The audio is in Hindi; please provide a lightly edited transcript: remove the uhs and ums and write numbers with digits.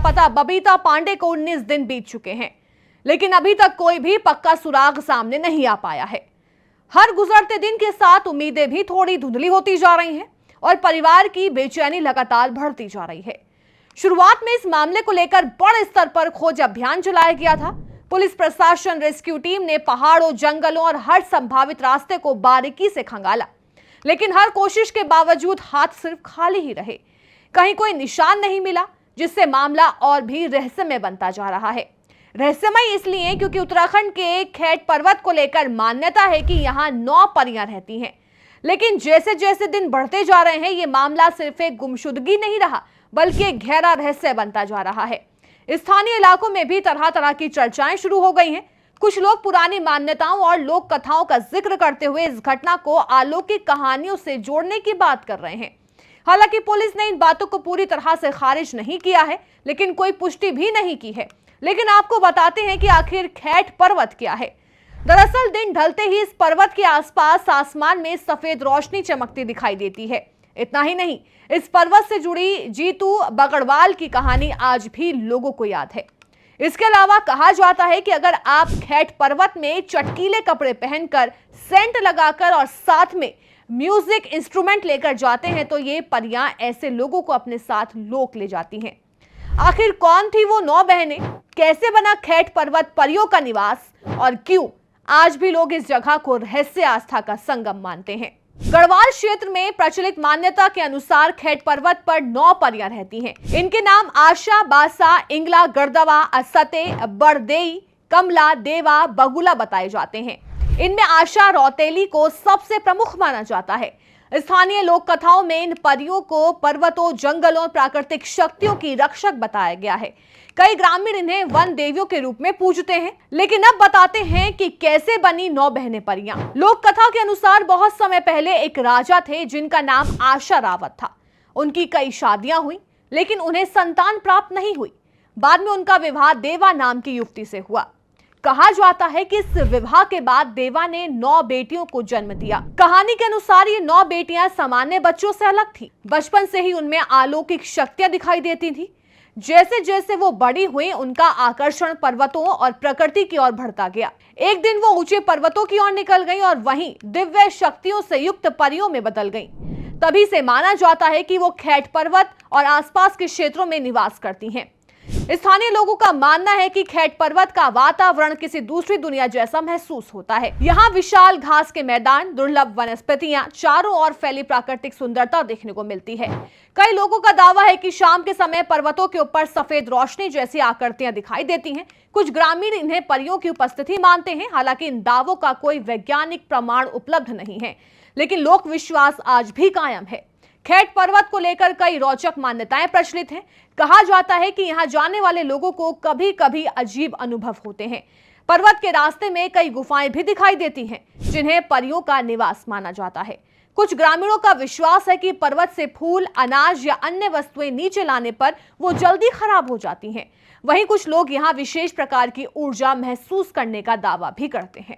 लापता बबीता पांडे को 19 दिन बीत चुके हैं, लेकिन अभी तक कोई भी पक्का सुराग सामने नहीं आ पाया है। हर गुजरते दिन के साथ उम्मीदें भी थोड़ी धुंधली होती जा रही हैं और परिवार की बेचैनी लगातार बढ़ती जा रही है। शुरुआत में इस मामले को लेकर बड़े स्तर पर खोज अभियान चलाया गया था। पुलिस प्रशासन, रेस्क्यू टीम ने पहाड़ों, जंगलों और हर संभावित रास्ते को बारीकी से खंगाला, लेकिन हर कोशिश के बावजूद हाथ सिर्फ खाली ही रहे। कहीं कोई निशान नहीं मिला, जिससे मामला और भी रहस्यमय बनता जा रहा है। रहस्यमय इसलिए क्योंकि उत्तराखंड के खेट पर्वत को लेकर मान्यता है कि यहाँ 9 परियां रहती हैं, लेकिन जैसे जैसे दिन बढ़ते जा रहे हैं, ये मामला सिर्फ एक गुमशुदगी नहीं रहा, बल्कि एक गहरा रहस्य बनता जा रहा है। स्थानीय इलाकों में भी तरह तरह की चर्चाएं शुरू हो गई हैं। कुछ लोग पुरानी मान्यताओं और लोक कथाओं का जिक्र करते हुए इस घटना को अलौकिक कहानियों से जोड़ने की बात कर रहे हैं। हालांकि पुलिस ने इन बातों को पूरी तरह से खारिज नहीं किया है, लेकिन कोई पुष्टि भी नहीं की है। लेकिन आपको बताते हैं कि आखिर खेट पर्वत क्या है। दरअसल दिन ढलते ही इस पर्वत के आसपास आसमान में सफेद रोशनी चमकती दिखाई देती है। इतना ही नहीं, इस पर्वत से जुड़ी जीतू बगड़वाल की कहानी आज भी लोगों को याद है। इसके अलावा कहा जाता है कि अगर आप खेट पर्वत में चटकीले कपड़े पहनकर, सेंट लगाकर और साथ में म्यूजिक इंस्ट्रूमेंट लेकर जाते हैं तो ये परियां ऐसे लोगों को अपने साथ लोक ले जाती हैं। आखिर कौन थी वो 9 बहनें, कैसे बना खेट पर्वत परियों का निवास और क्यों आज भी लोग इस जगह को रहस्य आस्था का संगम मानते हैं। गढ़वाल क्षेत्र में प्रचलित मान्यता के अनुसार खेट पर्वत पर 9 परियां रहती हैं। इनके नाम आशा, बासा, इंगला, गर्दवा, असते, बरदेई, कमला, देवा, बगुला बताए जाते हैं। इनमें आशा रौतेली को सबसे प्रमुख माना जाता है। स्थानीय लोक कथाओं में इन परियों को पर्वतों, जंगलों, प्राकृतिक शक्तियों की रक्षक बताया गया है। कई ग्रामीण इन्हें वन देवियों के रूप में पूजते हैं। लेकिन अब बताते हैं कि कैसे बनी 9 बहनें परियां। लोक कथा के अनुसार बहुत समय पहले एक राजा थे जिनका नाम आशा रावत था। उनकी कई शादियां हुई, लेकिन उन्हें संतान प्राप्त नहीं हुई। बाद में उनका विवाह देवा नाम की युवती से हुआ। कहा जाता है कि इस विवाह के बाद देवा ने 9 बेटियों को जन्म दिया। कहानी के अनुसार ये 9 बेटियां सामान्य बच्चों से अलग थी। बचपन से ही उनमें अलौकिक शक्तियां दिखाई देती थी। जैसे जैसे वो बड़ी हुई, उनका आकर्षण पर्वतों और प्रकृति की ओर बढ़ता गया। एक दिन वो ऊंचे पर्वतों की ओर निकल गई और वहीं दिव्य शक्तियों से युक्त परियों में बदल गई। तभी से माना जाता है कि वो खेट पर्वत और आसपास के क्षेत्रों में निवास करती हैं। स्थानीय लोगों का मानना है कि खेट पर्वत का वातावरण किसी दूसरी दुनिया जैसा महसूस होता है। यहाँ विशाल घास के मैदान, दुर्लभ वनस्पतियां, चारों ओर फैली प्राकृतिक सुंदरता देखने को मिलती है। कई लोगों का दावा है कि शाम के समय पर्वतों के ऊपर सफेद रोशनी जैसी आकृतियां दिखाई देती हैं। कुछ ग्रामीण इन्हें परियों की उपस्थिति मानते हैं। हालांकि इन दावों का कोई वैज्ञानिक प्रमाण उपलब्ध नहीं है, लेकिन लोक विश्वास आज भी कायम है। खेट पर्वत को लेकर कई रोचक मान्यताएं प्रचलित हैं। कहा जाता है कि यहाँ जाने वाले लोगों को कभी कभी अजीब अनुभव होते हैं। पर्वत के रास्ते में कई गुफाएं भी दिखाई देती हैं, जिन्हें परियों का निवास माना जाता है। कुछ ग्रामीणों का विश्वास है कि पर्वत से फूल, अनाज या अन्य वस्तुएं नीचे लाने पर वो जल्दी खराब हो जाती हैं। वहीं कुछ लोग यहाँ विशेष प्रकार की ऊर्जा महसूस करने का दावा भी करते हैं।